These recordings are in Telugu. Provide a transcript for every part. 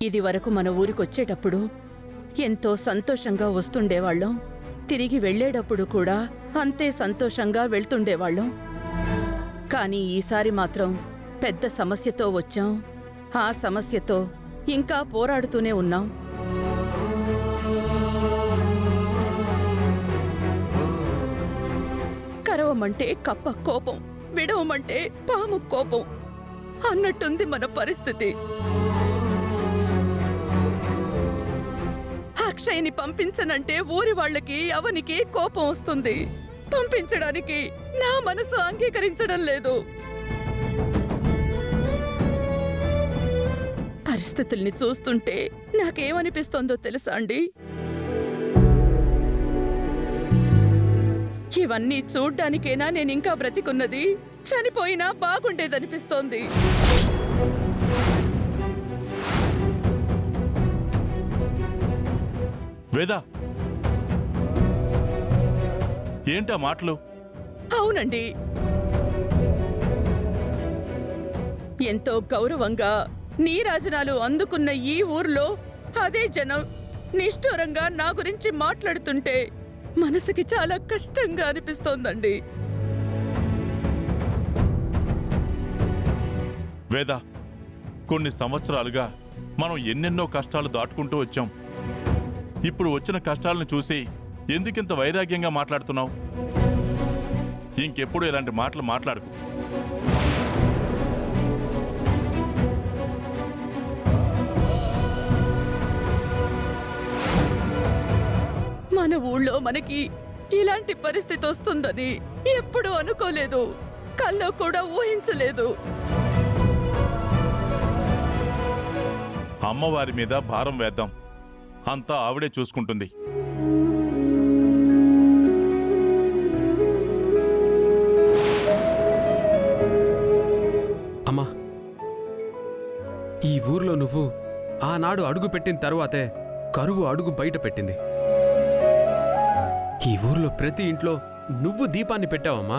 ఇది వరకు మన ఊరికొచ్చేటప్పుడు ఎంతో సంతోషంగా వస్తుండేవాళ్ళం. తిరిగి వెళ్లేటప్పుడు కూడా అంతే సంతోషంగా వెళ్తుండేవాళ్ళం. కానీ ఈసారి మాత్రం పెద్ద సమస్యతో వచ్చాం. ఆ సమస్యతో ఇంకా పోరాడుతూనే ఉన్నాం. కరవమంటే కప్ప కోపం, విడవమంటే పాము కోపం అన్నట్టుంది మన పరిస్థితి. అక్షయ్ని పంపించనంటే ఊరి వాళ్ళకి అవనికి కోపం వస్తుంది. పంపించడానికి నా మనసు అంగీకరించడం లేదు. పరిస్థితుల్ని చూస్తుంటే నాకేమనిపిస్తోందో తెలుసా అండి? ఇవన్నీ చూడ్డానికేనా నేనింకా బ్రతికున్నది? చనిపోయినా బాగుండేదనిపిస్తోంది. వేదా, ఏంటా మాటలు? అవునండి, ఎంతో గౌరవంగా నీరాజనాలు అందుకున్న ఈ ఊర్లో అదే జనం నిష్ఠూరంగా నా గురించి మాట్లాడుతుంటే మనసుకి చాలా కష్టంగా అనిపిస్తోందండి. వేదా, కొన్ని సంవత్సరాలుగా మనం ఎన్నెన్నో కష్టాలు దాటుకుంటూ వచ్చాం. ఇప్పుడు వచ్చిన కష్టాలను చూసి ఎందుకింత వైరాగ్యంగా మాట్లాడుతున్నావు? ఇంకెప్పుడు ఇలాంటి మాటలు మాట్లాడుకు. మన ఊళ్ళో మనకి ఇలాంటి పరిస్థితి వస్తుందని ఎప్పుడూ అనుకోలేదు, కల్లో కూడా ఊహించలేదు. అమ్మవారి మీద భారం వేద్దాం, అంతా ఆవిడే చూసుకుంటుంది. అమ్మా, ఈ ఊర్లో నువ్వు ఆనాడు అడుగు పెట్టిన తరువాతే కరువు అడుగు బయట పెట్టింది. ఈ ఊర్లో ప్రతి ఇంట్లో నువ్వు దీపాన్ని పెట్టావమ్మా.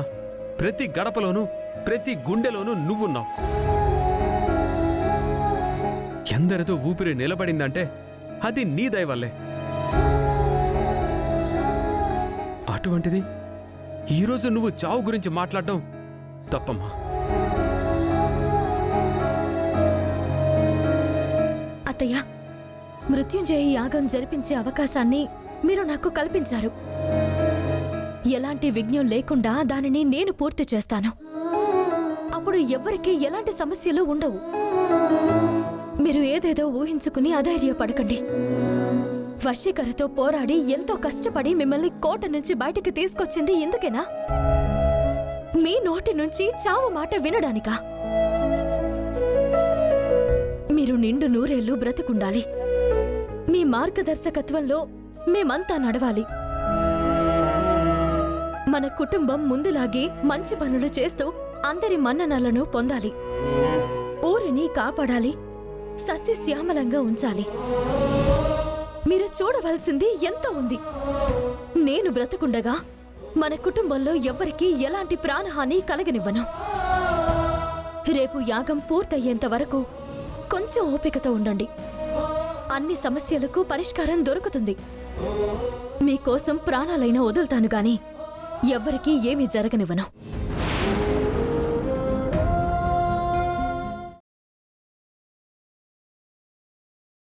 ప్రతి గడపలోనూ ప్రతి గుండెలోనూ నువ్వున్నావు. ఎందరితో ఊపిరి నిలబడిందంటే అది నీ దయ వల్లే. అటువంటిది ఈరోజు నువ్వు చావు గురించి మాట్లాడడం తప్పమ్మా. అత్తయ్య, మృత్యుంజయ యాగం జరిపించే అవకాశాన్ని మీరు నాకు కల్పించారు. ఎలాంటి విఘ్నం లేకుండా దానిని నేను పూర్తి చేస్తాను. అప్పుడు ఎవ్వరికీ ఎలాంటి సమస్యలు ఉండవు. మీరు ఏదేదో ఊహించుకుని అధైర్యపడకండి. వశీకరతో పోరాడి ఎంతో కష్టపడి మిమ్మల్ని కోట నుంచి బయటికి తీసుకొచ్చింది ఎందుకేనా? మీ నోటి నుంచి చావు మాట వినడానికా? మీరు నిండు నూరేళ్లు బ్రతికుండాలి. మీ మార్గదర్శకత్వంలో మేమంతా నడవాలి. మన కుటుంబం ముందులాగే మంచి పనులు చేస్తూ అందరి మన్ననలను పొందాలి. ఊరిని కాపాడాలి, సస్యశ్యామలంగా ఉంచాలి. మీరు చూడవలసింది ఎంతో ఉంది. నేను బ్రతుకుండగా మన కుటుంబంలో ఎవ్వరికీ ఎలాంటి ప్రాణహాని కలగనివ్వను. రేపు యాగం పూర్తయ్యేంత వరకు కొంచెం ఓపికతో ఉండండి. అన్ని సమస్యలకు పరిష్కారం దొరుకుతుంది. మీకోసం ప్రాణాలైనా వదులుతాను గాని ఎవ్వరికీ ఏమీ జరగనివ్వను.